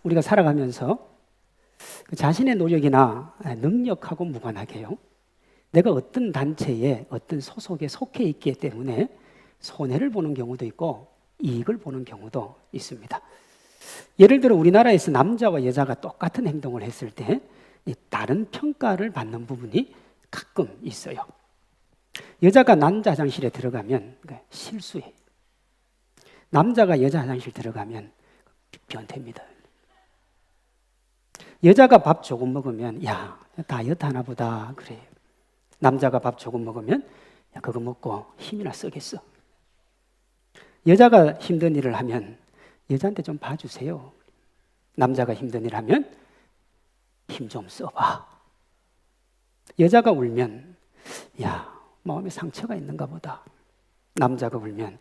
우리가 살아가면서 자신의 노력이나 능력하고 무관하게요, 내가 어떤 단체에 어떤 소속에 속해 있기 때문에 손해를 보는 경우도 있고 이익을 보는 경우도 있습니다. 예를 들어 우리나라에서 남자와 여자가 똑같은 행동을 했을 때 다른 평가를 받는 부분이 가끔 있어요. 여자가 남자 화장실에 들어가면 실수해. 남자가 여자 화장실 들어가면 변태입니다. 여자가 밥 조금 먹으면 야, 다이어트 하나 보다 그래요. 남자가 밥 조금 먹으면 야, 그거 먹고 힘이나 쓰겠어. 여자가 힘든 일을 하면 여자한테 좀 봐주세요. 남자가 힘든 일을 하면 힘 좀 써봐. 여자가 울면 야, 마음에 상처가 있는가 보다. 남자가 울면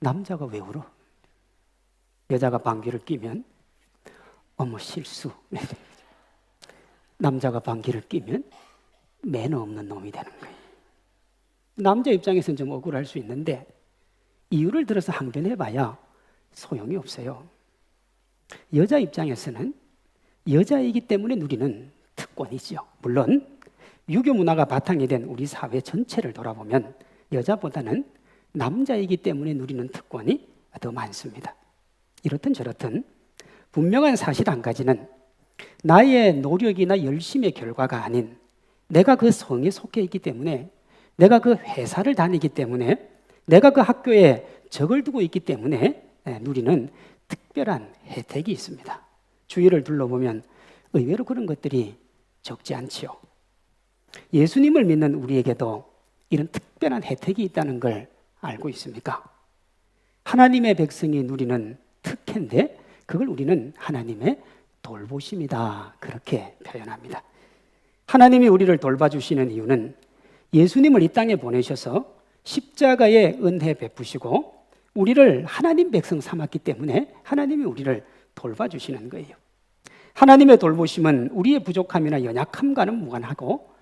남자가 왜 울어? 여자가 방귀를 뀌면 어머 실수. 남자가 방귀를 뀌면 매너 없는 놈이 되는 거예요. 남자 입장에서는 좀 억울할 수 있는데 이유를 들어서 항변해봐야 소용이 없어요. 여자 입장에서는 여자이기 때문에 누리는 특권이죠. 물론 유교 문화가 바탕이 된 우리 사회 전체를 돌아보면 여자보다는 남자이기 때문에 누리는 특권이 더 많습니다. 이렇든 저렇든 분명한 사실 한 가지는 나의 노력이나 열심의 결과가 아닌 내가 그 성에 속해 있기 때문에, 내가 그 회사를 다니기 때문에, 내가 그 학교에 적을 두고 있기 때문에 누리는 특별한 혜택이 있습니다. 주위를 둘러보면 의외로 그런 것들이 적지 않지요. 예수님을 믿는 우리에게도 이런 특별한 혜택이 있다는 걸 알고 있습니까? 하나님의 백성이 누리는 특혜인데 그걸 우리는 하나님의 돌보심이다, 그렇게 표현합니다. 하나님이 우리를 돌봐주시는 이유는 예수님을 이 땅에 보내셔서 십자가의 은혜 베푸시고 우리를 하나님 백성 삼았기 때문에 하나님이 우리를 돌봐주시는 거예요. 하나님의 돌보심은 우리의 부족함이나 연약함과는 무관하고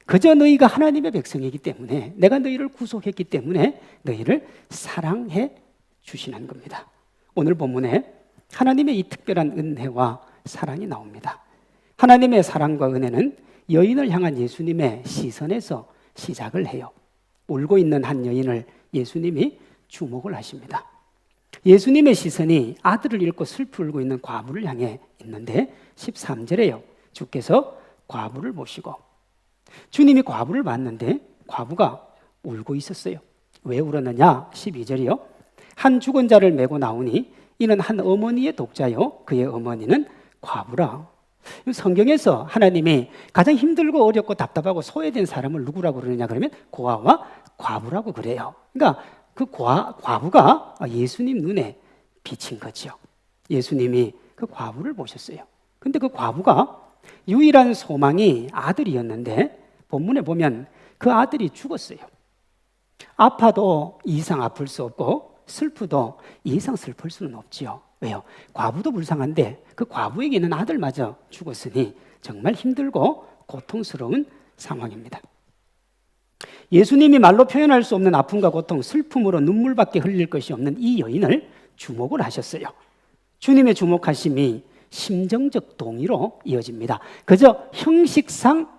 그저 너희가 하나님의 백성이기 때문에, 내가 너희를 구속했기 때문에 너희를 사랑해 주시는 겁니다. 오늘 본문에 하나님의 이 특별한 은혜와 사랑이 나옵니다. 하나님의 사랑과 은혜는 여인을 향한 예수님의 시선에서 시작을 해요. 울고 있는 한 여인을 예수님이 주목을 하십니다. 예수님의 시선이 아들을 잃고 슬피 울고 있는 과부를 향해 있는데 13절에요. 주께서 과부를 보시고, 주님이 과부를 봤는데 과부가 울고 있었어요. 왜 울었느냐? 12절이요. 한 죽은 자를 메고 나오니 이는 한 어머니의 독자요 그의 어머니는 과부라. 성경에서 하나님이 가장 힘들고 어렵고 답답하고 소외된 사람을 누구라고 그러느냐 그러면 고아와 과부라고 그래요. 그러니까 그 과부가 예수님 눈에 비친 거죠. 예수님이 그 과부를 보셨어요. 근데 그 과부가 유일한 소망이 아들이었는데 본문에 보면 그 아들이 죽었어요. 아파도 이상 아플 수 없고 슬프도 이상 슬플 수는 없지요. 왜요? 과부도 불쌍한데 그 과부에게는 아들마저 죽었으니 정말 힘들고 고통스러운 상황입니다. 예수님이 말로 표현할 수 없는 아픔과 고통, 슬픔으로 눈물밖에 흘릴 것이 없는 이 여인을 주목을 하셨어요. 주님의 주목하심이 심정적 동의로 이어집니다. 그저 형식상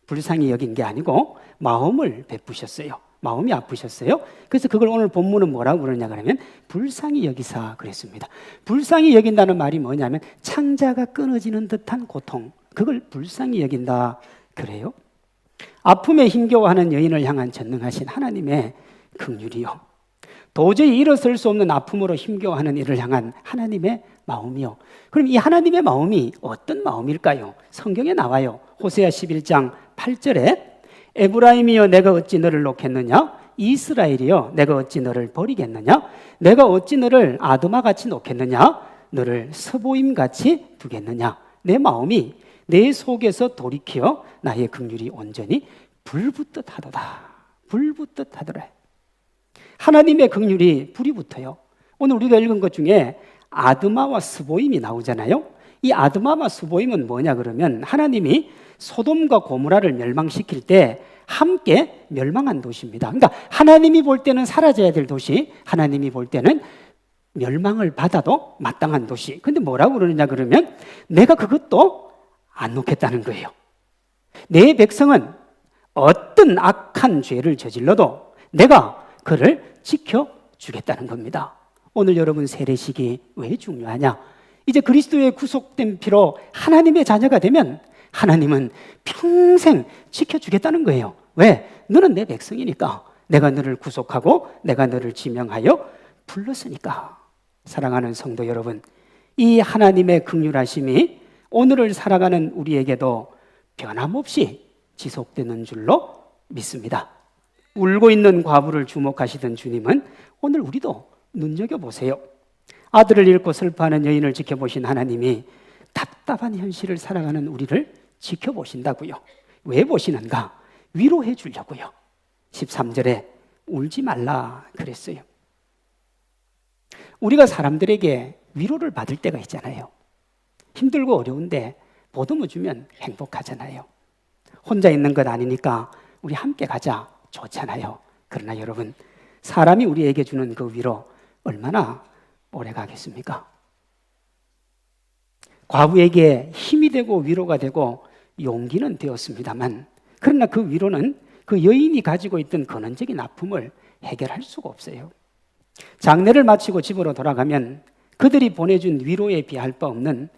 불쌍히 여긴 게 아니고 마음을 베푸셨어요. 마음이 아프셨어요. 그래서 그걸 오늘 본문은 뭐라고 그러냐 그러면 불쌍히 여기사 그랬습니다. 불쌍히 여긴다는 말이 뭐냐면 창자가 끊어지는 듯한 고통, 그걸 불쌍히 여긴다 그래요. 아픔에 힘겨워하는 여인을 향한 전능하신 하나님의 긍휼이요, 도저히 일어설 수 없는 아픔으로 힘겨워하는 이를 향한 하나님의 마음이요. 그럼 이 하나님의 마음이 어떤 마음일까요? 성경에 나와요. 호세아 11장 8절에 에브라임이여 내가 어찌 너를 놓겠느냐? 이스라엘이여 내가 어찌 너를 버리겠느냐? 내가 어찌 너를 아드마같이 놓겠느냐? 너를 서보임같이 두겠느냐? 내 마음이 내 속에서 돌이켜 나의 긍휼이 온전히 불붙듯 하도다. 불붙듯 하더라. 하나님의 긍휼이 불이 붙어요. 오늘 우리가 읽은 것 중에 아드마와 스보임이 나오잖아요. 이 아드마와 스보임은 뭐냐 그러면 하나님이 소돔과 고모라를 멸망시킬 때 함께 멸망한 도시입니다. 그러니까 하나님이 볼 때는 사라져야 될 도시, 하나님이 볼 때는 멸망을 받아도 마땅한 도시. 근데 뭐라고 그러느냐 그러면 내가 그것도 안 놓겠다는 거예요. 내 백성은 어떤 악한 죄를 저질러도 내가 그를 지켜주겠다는 겁니다. 오늘 여러분 세례식이 왜 중요하냐? 이제 그리스도의 구속된 피로 하나님의 자녀가 되면 하나님은 평생 지켜주겠다는 거예요. 왜? 너는 내 백성이니까. 내가 너를 구속하고 내가 너를 지명하여 불렀으니까. 사랑하는 성도 여러분, 이 하나님의 긍휼하심이 오늘을 살아가는 우리에게도 변함없이 지속되는 줄로 믿습니다. 울고 있는 과부를 주목하시던 주님은 오늘 우리도 눈여겨보세요. 아들을 잃고 슬퍼하는 여인을 지켜보신 하나님이 답답한 현실을 살아가는 우리를 지켜보신다고요. 왜 보시는가? 위로해 주려고요. 13절에 울지 말라 그랬어요. 우리가 사람들에게 위로를 받을 때가 있잖아요. 힘들고 어려운데 보듬어 주면 행복하잖아요. 혼자 있는 것 아니니까 우리 함께 가자 좋잖아요. 그러나 여러분, 사람이 우리에게 주는 그 위로 얼마나 오래 가겠습니까? 과부에게 힘이 되고 위로가 되고 용기는 되었습니다만, 그러나 그 위로는 그 여인이 가지고 있던 근원적인 아픔을 해결할 수가 없어요. 장례를 마치고 집으로 돌아가면 그들이 보내준 위로에 비할 바 없는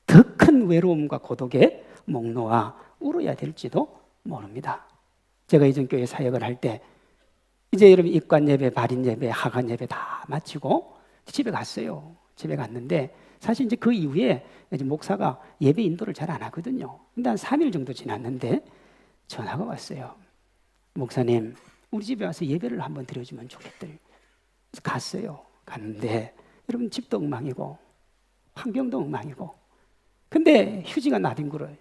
더 큰 외로움과 고독에 목 놓아 울어야 될지도 모릅니다. 제가 이전 교회 사역을 할 때 이제 여러분 입관 예배, 발인 예배, 하관 예배 다 마치고 집에 갔어요. 집에 갔는데 사실 이제 그 이후에 이제 목사가 예배 인도를 잘 안 하거든요. 근데 한 3일 정도 지났는데 전화가 왔어요. 목사님, 우리 집에 와서 예배를 한번 드려주면 좋겠대요. 그래서 갔어요. 갔는데 여러분 집도 엉망이고 환경도 엉망이고, 근데 휴지가 나뒹굴어요.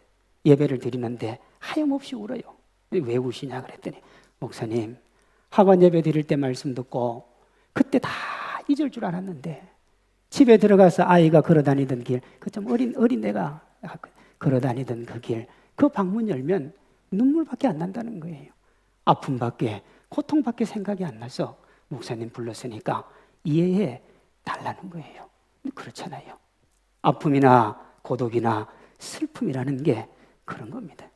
예배를 드리는데 하염없이 울어요. 왜 우시냐 그랬더니, 목사님, 하관 예배 드릴 때 말씀 듣고 그때 다 잊을 줄 알았는데 집에 들어가서 아이가 걸어다니던 길, 그 좀 어린 애가 걸어다니던 그 길, 그 방문 열면 눈물밖에 안 난다는 거예요. 아픔밖에, 고통밖에 생각이 안 나서 목사님 불렀으니까 이해해 달라는 거예요. 그렇잖아요. 아픔이나 고독이나 슬픔이라는 게 그런 겁니다.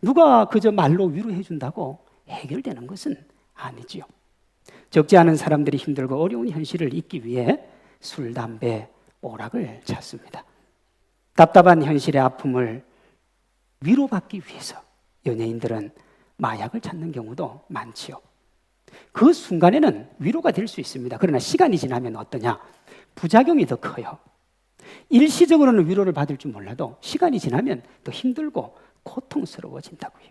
누가 그저 말로 위로해 준다고 해결되는 것은 아니지요. 적지 않은 사람들이 힘들고 어려운 현실을 잊기 위해 술, 담배, 오락을 찾습니다. 답답한 현실의 아픔을 위로받기 위해서 연예인들은 마약을 찾는 경우도 많지요. 그 순간에는 위로가 될 수 있습니다. 그러나 시간이 지나면 어떠냐? 부작용이 더 커요. 일시적으로는 위로를 받을 줄 몰라도 시간이 지나면 더 힘들고 고통스러워진다고요.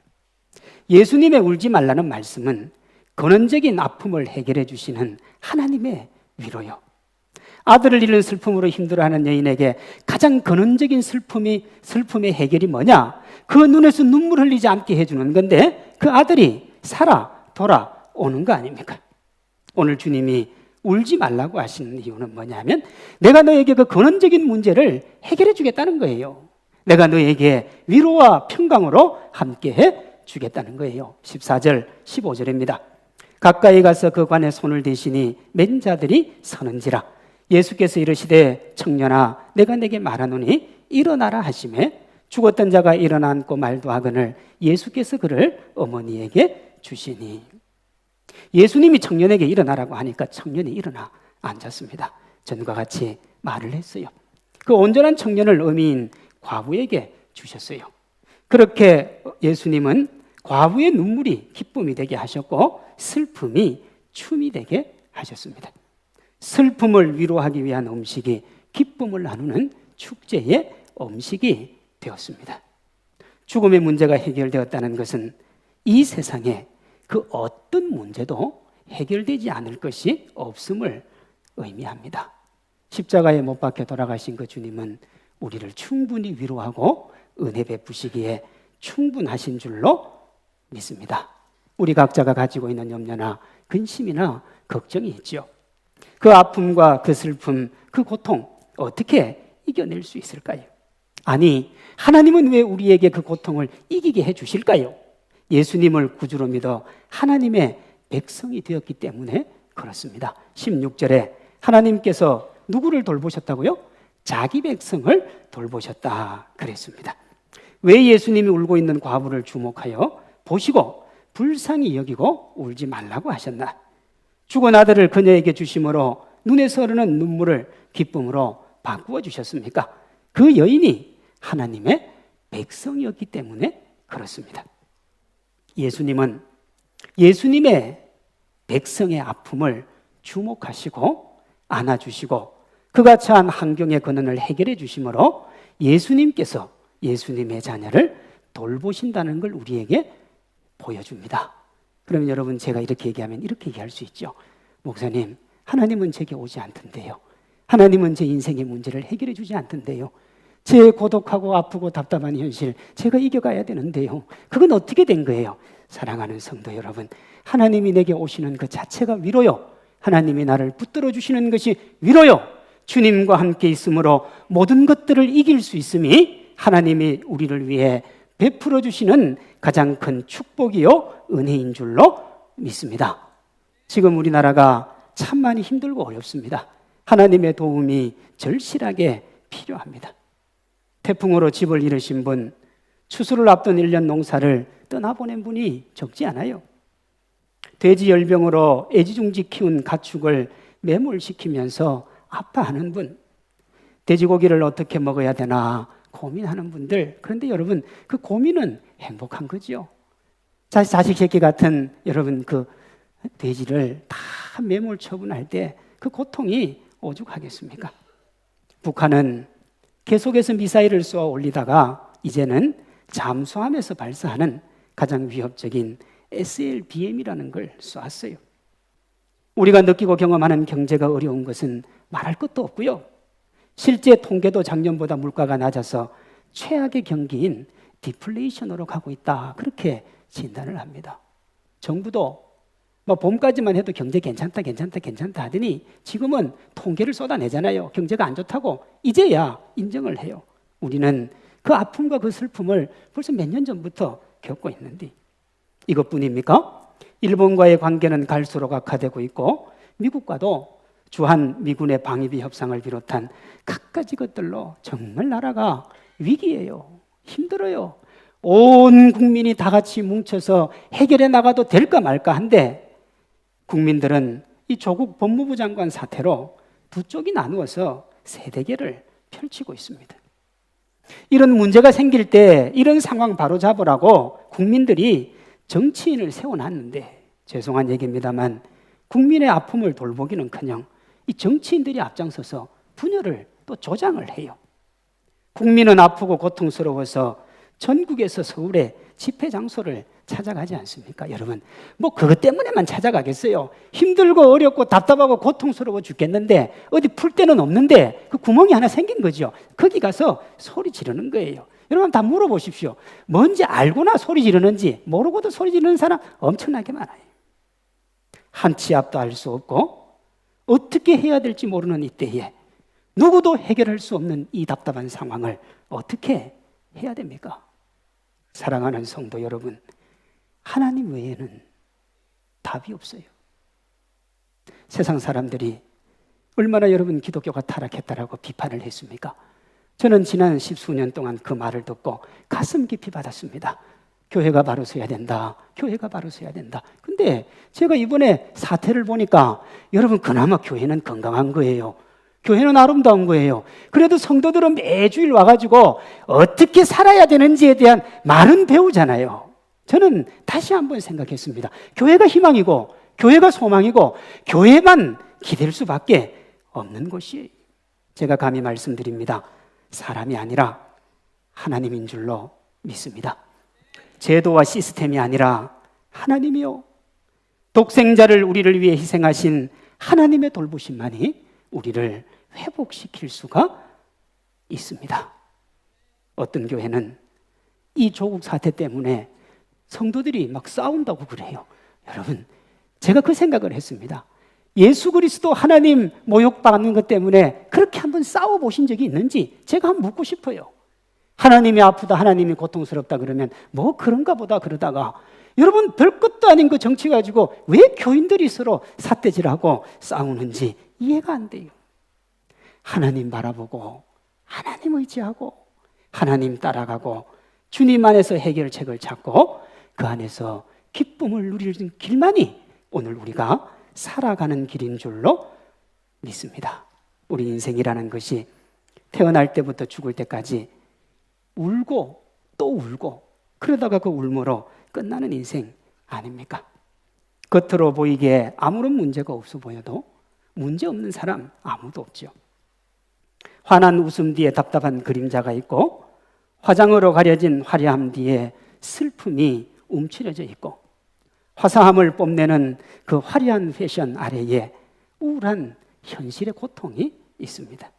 예수님의 울지 말라는 말씀은 근원적인 아픔을 해결해 주시는 하나님의 위로요. 아들을 잃은 슬픔으로 힘들어하는 여인에게 가장 근원적인 슬픔의 해결이 뭐냐? 그 눈에서 눈물 흘리지 않게 해주는 건데 그 아들이 살아 돌아오는 거 아닙니까? 오늘 주님이 울지 말라고 하시는 이유는 뭐냐면 내가 너에게 그 근원적인 문제를 해결해 주겠다는 거예요. 내가 너에게 위로와 평강으로 함께해 주겠다는 거예요. 14절, 15절입니다. 가까이 가서 그 관에 손을 대시니 맨 자들이 서는지라. 예수께서 이르시되 청년아 내가 내게 말하노니 일어나라 하시매 죽었던 자가 일어나 앉고 말도 하거늘 예수께서 그를 어머니에게 주시니. 예수님이 청년에게 일어나라고 하니까 청년이 일어나 앉았습니다. 전과 같이 말을 했어요. 그 온전한 청년을 어미인 과부에게 주셨어요. 그렇게 예수님은 과부의 눈물이 기쁨이 되게 하셨고 슬픔이 춤이 되게 하셨습니다. 슬픔을 위로하기 위한 음식이 기쁨을 나누는 축제의 음식이 되었습니다. 죽음의 문제가 해결되었다는 것은 이 세상에 그 어떤 문제도 해결되지 않을 것이 없음을 의미합니다. 십자가에 못 박혀 돌아가신 그 주님은 우리를 충분히 위로하고 은혜 베푸시기에 충분하신 줄로 믿습니다. 우리 각자가 가지고 있는 염려나 근심이나 걱정이 있죠. 그 아픔과 그 슬픔, 그 고통 어떻게 이겨낼 수 있을까요? 아니, 하나님은 왜 우리에게 그 고통을 이기게 해주실까요? 예수님을 구주로 믿어 하나님의 백성이 되었기 때문에 그렇습니다. 16절에 하나님께서 누구를 돌보셨다고요? 자기 백성을 돌보셨다 그랬습니다. 왜 예수님이 울고 있는 과부를 주목하여 보시고 불쌍히 여기고 울지 말라고 하셨나? 죽은 아들을 그녀에게 주심으로 눈에서 흐르는 눈물을 기쁨으로 바꾸어 주셨습니까? 그 여인이 하나님의 백성이었기 때문에 그렇습니다. 예수님은 예수님의 백성의 아픔을 주목하시고 안아주시고 그가 처한 환경의 근원을 해결해 주심으로 예수님께서 예수님의 자녀를 돌보신다는 걸 우리에게 보여줍니다. 그러면 여러분, 제가 이렇게 얘기하면 이렇게 얘기할 수 있죠. 목사님, 하나님은 제게 오지 않던데요. 하나님은 제 인생의 문제를 해결해 주지 않던데요. 제 고독하고 아프고 답답한 현실 제가 이겨가야 되는데요. 그건 어떻게 된 거예요? 사랑하는 성도 여러분, 하나님이 내게 오시는 그 자체가 위로요. 하나님이 나를 붙들어 주시는 것이 위로요. 주님과 함께 있으므로 모든 것들을 이길 수 있음이 하나님이 우리를 위해 베풀어 주시는 가장 큰 축복이요 은혜인 줄로 믿습니다. 지금 우리나라가 참 많이 힘들고 어렵습니다. 하나님의 도움이 절실하게 필요합니다. 태풍으로 집을 잃으신 분, 추수를 앞둔 1년 농사를 떠나보낸 분이 적지 않아요. 돼지 열병으로 애지중지 키운 가축을 매몰시키면서 아파하는 분, 돼지고기를 어떻게 먹어야 되나 고민하는 분들. 그런데 여러분, 그 고민은 행복한 거죠. 자식 새끼 같은 여러분 그 돼지를 다 매몰 처분할 때 그 고통이 오죽하겠습니까? 북한은 계속해서 미사일을 쏘아 올리다가 이제는 잠수함에서 발사하는 가장 위협적인 SLBM이라는 걸 쏘았어요. 우리가 느끼고 경험하는 경제가 어려운 것은 말할 것도 없고요. 실제 통계도 작년보다 물가가 낮아서 최악의 경기인 디플레이션으로 가고 있다. 그렇게 진단을 합니다. 정부도 봄까지만 해도 경제 괜찮다 하더니 지금은 통계를 쏟아내잖아요. 경제가 안 좋다고 이제야 인정을 해요. 우리는 그 아픔과 그 슬픔을 벌써 몇 년 전부터 겪고 있는데 이것뿐입니까? 일본과의 관계는 갈수록 악화되고 있고 미국과도 주한 미군의 방위비 협상을 비롯한 갖가지 것들로 정말 나라가 위기예요. 힘들어요. 온 국민이 다 같이 뭉쳐서 해결해 나가도 될까 말까 한데 국민들은 이 조국 법무부 장관 사태로 두 쪽이 나누어서 세대결을 펼치고 있습니다. 이런 문제가 생길 때 이런 상황 바로 잡으라고 국민들이 정치인을 세워놨는데 죄송한 얘기입니다만 국민의 아픔을 돌보기는커녕 이 정치인들이 앞장서서 분열을 또 조장을 해요. 국민은 아프고 고통스러워서 전국에서 서울에 집회 장소를 찾아가지 않습니까? 여러분, 그것 때문에만 찾아가겠어요? 힘들고 어렵고 답답하고 고통스러워 죽겠는데 어디 풀 데는 없는데 그 구멍이 하나 생긴 거죠. 거기 가서 소리 지르는 거예요. 여러분 다 물어보십시오. 뭔지 알고나 소리 지르는지 모르고도 소리 지르는 사람 엄청나게 많아요. 한 치 앞도 알 수 없고 어떻게 해야 될지 모르는 이때에 누구도 해결할 수 없는 이 답답한 상황을 어떻게 해야 됩니까? 사랑하는 성도 여러분, 하나님 외에는 답이 없어요. 세상 사람들이 얼마나 여러분 기독교가 타락했다라고 비판을 했습니까? 저는 지난 10수년 동안 그 말을 듣고 가슴 깊이 받았습니다. 교회가 바로 서야 된다. 교회가 바로 서야 된다. 근데 제가 이번에 사태를 보니까 여러분 그나마 교회는 건강한 거예요. 교회는 아름다운 거예요. 그래도 성도들은 매주일 와가지고 어떻게 살아야 되는지에 대한 말은 배우잖아요. 저는 다시 한번 생각했습니다. 교회가 희망이고 교회가 소망이고 교회만 기댈 수밖에 없는 곳이에요. 제가 감히 말씀드립니다. 사람이 아니라 하나님인 줄로 믿습니다. 제도와 시스템이 아니라 하나님이요. 독생자를 우리를 위해 희생하신 하나님의 돌보심만이 우리를 회복시킬 수가 있습니다. 어떤 교회는 이 조국 사태 때문에 성도들이 막 싸운다고 그래요. 여러분, 제가 그 생각을 했습니다. 예수 그리스도 하나님 모욕받는 것 때문에 그렇게 한번 싸워보신 적이 있는지 제가 한번 묻고 싶어요. 하나님이 아프다, 하나님이 고통스럽다 그러면 뭐 그런가 보다 그러다가 여러분 별것도 아닌 그 정치 가지고 왜 교인들이 서로 삿대질하고 싸우는지 이해가 안 돼요. 하나님 바라보고 하나님 의지하고 하나님 따라가고 주님 안에서 해결책을 찾고 그 안에서 기쁨을 누리는 길만이 오늘 우리가 살아가는 길인 줄로 믿습니다. 우리 인생이라는 것이 태어날 때부터 죽을 때까지 울고 또 울고 그러다가 그 울므로 끝나는 인생 아닙니까? 겉으로 보이기에 아무런 문제가 없어 보여도 문제 없는 사람 아무도 없죠. 환한 웃음 뒤에 답답한 그림자가 있고 화장으로 가려진 화려함 뒤에 슬픔이 움츠려져 있고 화사함을 뽐내는 그 화려한 패션 아래에 우울한 현실의 고통이 있습니다.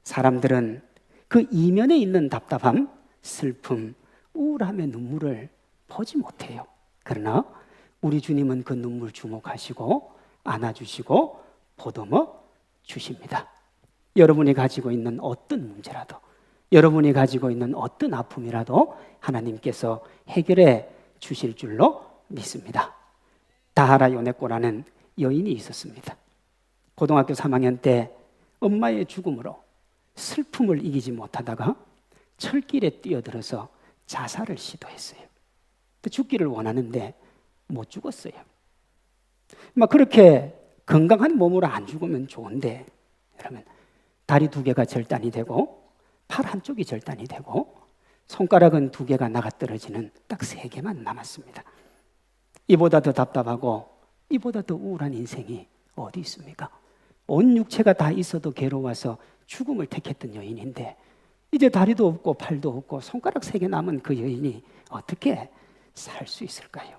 사람들은 그 이면에 있는 답답함, 슬픔, 우울함의 눈물을 보지 못해요. 그러나 우리 주님은 그 눈물 주목하시고 안아주시고 보듬어 주십니다. 여러분이 가지고 있는 어떤 문제라도 여러분이 가지고 있는 어떤 아픔이라도 하나님께서 해결해 주실 줄로 믿습니다. 다하라 요네코라는 여인이 있었습니다. 고등학교 3학년 때 엄마의 죽음으로 슬픔을 이기지 못하다가 철길에 뛰어들어서 자살을 시도했어요. 죽기를 원하는데 못 죽었어요. 막 그렇게 건강한 몸으로 안 죽으면 좋은데 여러분 다리 2개가 절단이 되고 팔 한쪽이 절단이 되고 손가락은 2개가 나가 떨어지는 딱 3개만 남았습니다. 이보다 더 답답하고 이보다 더 우울한 인생이 어디 있습니까? 온 육체가 다 있어도 괴로워서 죽음을 택했던 여인인데 이제 다리도 없고 팔도 없고 손가락 3개 남은 그 여인이 어떻게 살 수 있을까요?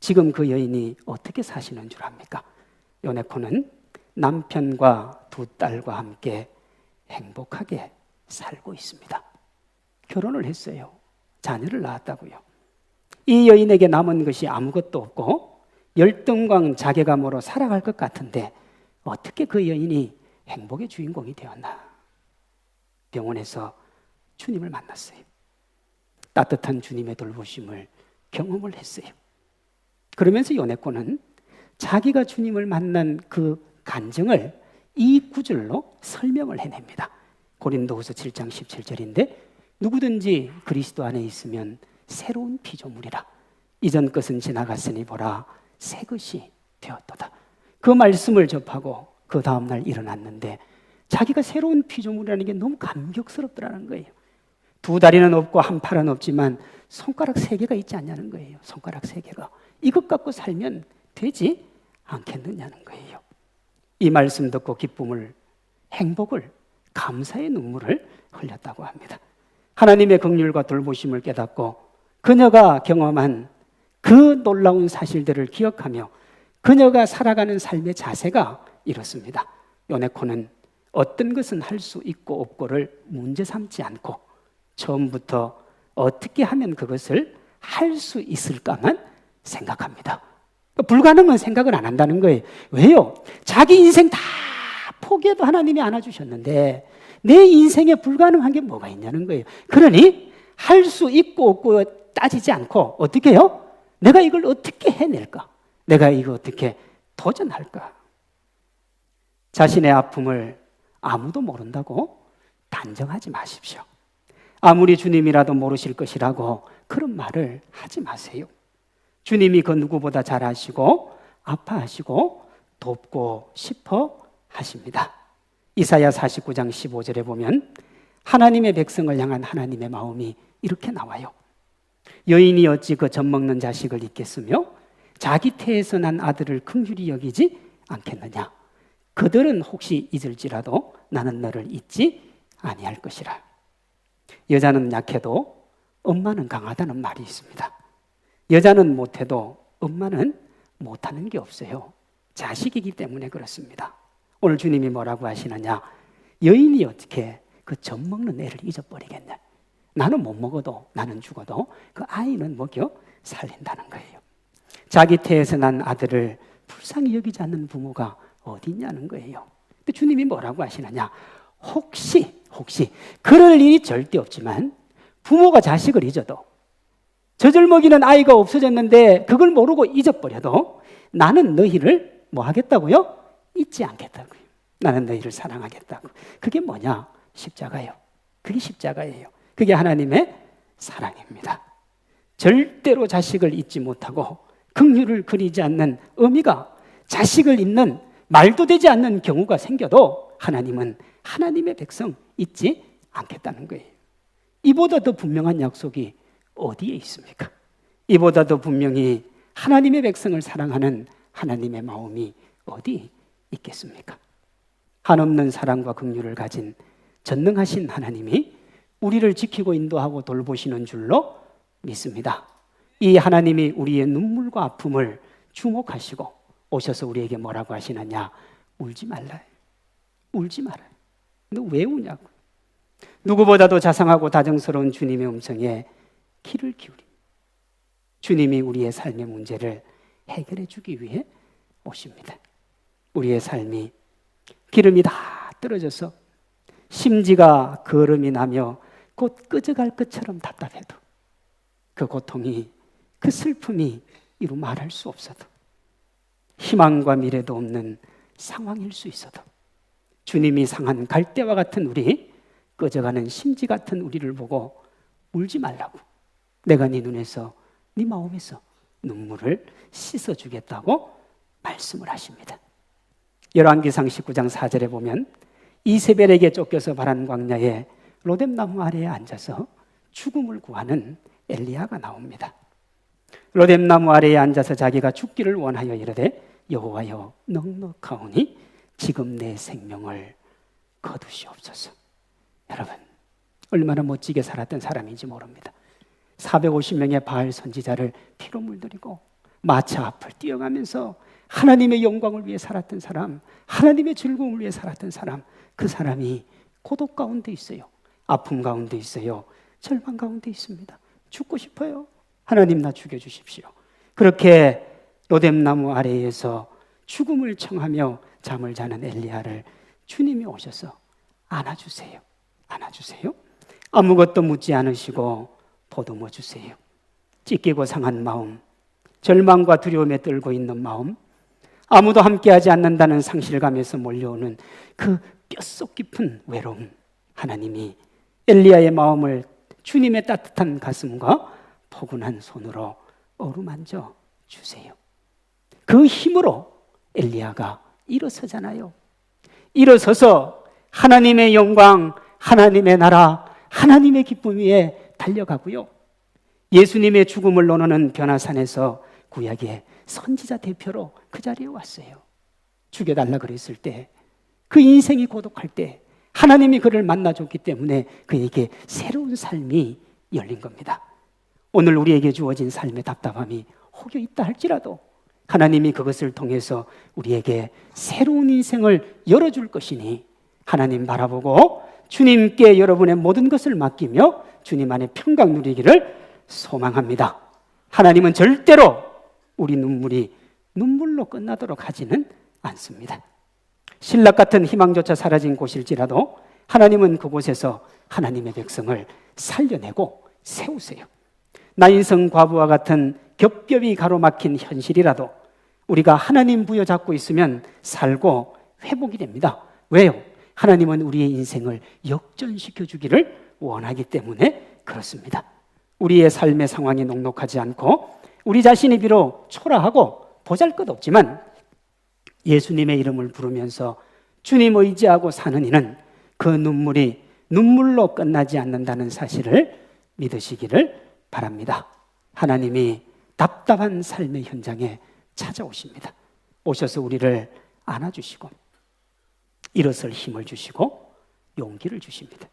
지금 그 여인이 어떻게 사시는 줄 압니까? 요네코는 남편과 2 딸과 함께 행복하게 살고 있습니다. 결혼을 했어요. 자녀를 낳았다고요. 이 여인에게 남은 것이 아무것도 없고 열등광 자괴감으로 살아갈 것 같은데 어떻게 그 여인이 행복의 주인공이 되었나? 병원에서 주님을 만났어요. 따뜻한 주님의 돌보심을 경험을 했어요. 그러면서 요네코는 자기가 주님을 만난 그 간증을 이 구절로 설명을 해냅니다. 고린도후서 7장 17절인데 누구든지 그리스도 안에 있으면 새로운 피조물이라 이전 것은 지나갔으니 보라 새 것이 되었도다. 그 말씀을 접하고 그 다음날 일어났는데 자기가 새로운 피조물이라는 게 너무 감격스럽더라는 거예요. 2 다리는 없고 1 팔은 없지만 손가락 3개가 있지 않냐는 거예요. 손가락 3개가. 이것 갖고 살면 되지 않겠느냐는 거예요. 이 말씀 듣고 기쁨을, 행복을, 감사의 눈물을 흘렸다고 합니다. 하나님의 긍휼과 돌보심을 깨닫고 그녀가 경험한 그 놀라운 사실들을 기억하며 그녀가 살아가는 삶의 자세가 이렇습니다. 요네코는 어떤 것은 할 수 있고 없고를 문제 삼지 않고 처음부터 어떻게 하면 그것을 할 수 있을까만 생각합니다. 불가능한 생각을 안 한다는 거예요. 왜요? 자기 인생 다 포기해도 하나님이 안아주셨는데 내 인생에 불가능한 게 뭐가 있냐는 거예요. 그러니 할 수 있고 없고 따지지 않고 어떻게 해요? 내가 이걸 어떻게 해낼까? 내가 이거 어떻게 도전할까? 자신의 아픔을 아무도 모른다고 단정하지 마십시오. 아무리 주님이라도 모르실 것이라고 그런 말을 하지 마세요. 주님이 그 누구보다 잘 아시고 아파하시고 돕고 싶어 하십니다. 이사야 49장 15절에 보면 하나님의 백성을 향한 하나님의 마음이 이렇게 나와요. 여인이 어찌 그 젖먹는 자식을 잊겠으며 자기 태에서 난 아들을 긍휼히 여기지 않겠느냐. 그들은 혹시 잊을지라도 나는 너를 잊지 아니할 것이라. 여자는 약해도 엄마는 강하다는 말이 있습니다. 여자는 못해도 엄마는 못하는 게 없어요. 자식이기 때문에 그렇습니다. 오늘 주님이 뭐라고 하시느냐? 여인이 어떻게 그 젖먹는 애를 잊어버리겠냐? 나는 못 먹어도 나는 죽어도 그 아이는 먹여 살린다는 거예요. 자기 태에서 난 아들을 불쌍히 여기지 않는 부모가 어디 있냐는 거예요. 근데 주님이 뭐라고 하시느냐? 혹시 혹시 그럴 일이 절대 없지만 부모가 자식을 잊어도 젖을 먹이는 아이가 없어졌는데 그걸 모르고 잊어버려도 나는 너희를 뭐 하겠다고요? 잊지 않겠다고요. 나는 너희를 사랑하겠다고. 그게 뭐냐? 십자가예요. 그게 십자가예요. 그게 하나님의 사랑입니다. 절대로 자식을 잊지 못하고 긍휼을 그리지 않는 어미가 자식을 잊는 말도 되지 않는 경우가 생겨도 하나님은 하나님의 백성 잊지 않겠다는 거예요. 이보다 더 분명한 약속이 어디에 있습니까? 이보다 더 분명히 하나님의 백성을 사랑하는 하나님의 마음이 어디 있겠습니까? 한없는 사랑과 긍휼을 가진 전능하신 하나님이 우리를 지키고 인도하고 돌보시는 줄로 믿습니다. 이 하나님이 우리의 눈물과 아픔을 주목하시고 오셔서 우리에게 뭐라고 하시느냐? 울지 말라. 울지 마라. 너 왜 우냐고. 누구보다도 자상하고 다정스러운 주님의 음성에 귀를 기울이. 주님이 우리의 삶의 문제를 해결해 주기 위해 오십니다. 우리의 삶이 기름이 다 떨어져서 심지가 거름이 나며 곧 꺼져갈 것처럼 답답해도 그 고통이, 그 슬픔이 이루 말할 수 없어도 희망과 미래도 없는 상황일 수 있어도 주님이 상한 갈대와 같은 우리, 꺼져가는 심지 같은 우리를 보고 울지 말라고, 내가 네 눈에서 네 마음에서 눈물을 씻어주겠다고 말씀을 하십니다. 열왕기상 19장 4절에 보면 이세벨에게 쫓겨서 바란 광야에 로뎀나무 아래에 앉아서 죽음을 구하는 엘리야가 나옵니다. 로뎀나무 아래에 앉아서 자기가 죽기를 원하여 이르되 여호와여 넉넉하오니 지금 내 생명을 거두시옵소서. 여러분, 얼마나 멋지게 살았던 사람인지 모릅니다. 450명의 바알 선지자를 피로 물들이고 마차 앞을 뛰어가면서 하나님의 영광을 위해 살았던 사람, 하나님의 즐거움을 위해 살았던 사람, 그 사람이 고독 가운데 있어요. 아픔 가운데 있어요. 절망 가운데 있습니다. 죽고 싶어요. 하나님 나 죽여주십시오. 그렇게 로뎀나무 아래에서 죽음을 청하며 잠을 자는 엘리야를 주님이 오셔서 안아주세요. 안아주세요. 아무것도 묻지 않으시고 보듬어 주세요. 찢기고 상한 마음, 절망과 두려움에 떨고 있는 마음, 아무도 함께하지 않는다는 상실감에서 몰려오는 그 뼛속 깊은 외로움, 하나님이 엘리야의 마음을 주님의 따뜻한 가슴과 포근한 손으로 어루만져 주세요. 그 힘으로 엘리야가 일어서잖아요. 일어서서 하나님의 영광, 하나님의 나라, 하나님의 기쁨 위에 달려가고요. 예수님의 죽음을 논하는 변화산에서 구약의 선지자 대표로 그 자리에 왔어요. 죽여달라 그랬을 때, 그 인생이 고독할 때 하나님이 그를 만나줬기 때문에 그에게 새로운 삶이 열린 겁니다. 오늘 우리에게 주어진 삶의 답답함이 혹여 있다 할지라도 하나님이 그것을 통해서 우리에게 새로운 인생을 열어줄 것이니 하나님 바라보고 주님께 여러분의 모든 것을 맡기며 주님 안에 평강 누리기를 소망합니다. 하나님은 절대로 우리 눈물이 눈물로 끝나도록 하지는 않습니다. 신락 같은 희망조차 사라진 곳일지라도 하나님은 그곳에서 하나님의 백성을 살려내고 세우세요. 나인성 과부와 같은 겹겹이 가로막힌 현실이라도 우리가 하나님 부여잡고 있으면 살고 회복이 됩니다. 왜요? 하나님은 우리의 인생을 역전시켜 주기를 원하기 때문에 그렇습니다. 우리의 삶의 상황이 녹록하지 않고 우리 자신이 비록 초라하고 보잘것없지만 예수님의 이름을 부르면서 주님 의지하고 사는 이는 그 눈물이 눈물로 끝나지 않는다는 사실을 믿으시기를 바랍니다. 하나님이 답답한 삶의 현장에 찾아오십니다. 오셔서 우리를 안아주시고 일어설 힘을 주시고 용기를 주십니다.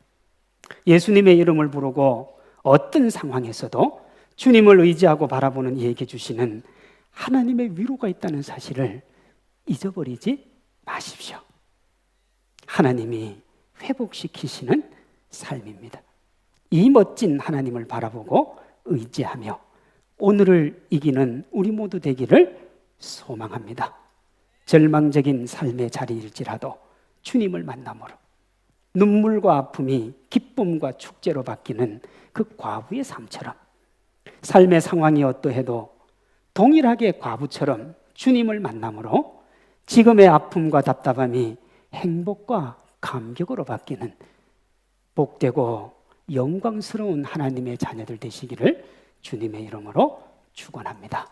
예수님의 이름을 부르고 어떤 상황에서도 주님을 의지하고 바라보는 이에게 주시는 하나님의 위로가 있다는 사실을 잊어버리지 마십시오. 하나님이 회복시키시는 삶입니다. 이 멋진 하나님을 바라보고 의지하며 오늘을 이기는 우리 모두 되기를 소망합니다. 절망적인 삶의 자리일지라도 주님을 만남으로 눈물과 아픔이 기쁨과 축제로 바뀌는 그 과부의 삶처럼 삶의 상황이 어떠해도 동일하게 과부처럼 주님을 만남으로 지금의 아픔과 답답함이 행복과 감격으로 바뀌는 복되고 영광스러운 하나님의 자녀들 되시기를 주님의 이름으로 축원합니다.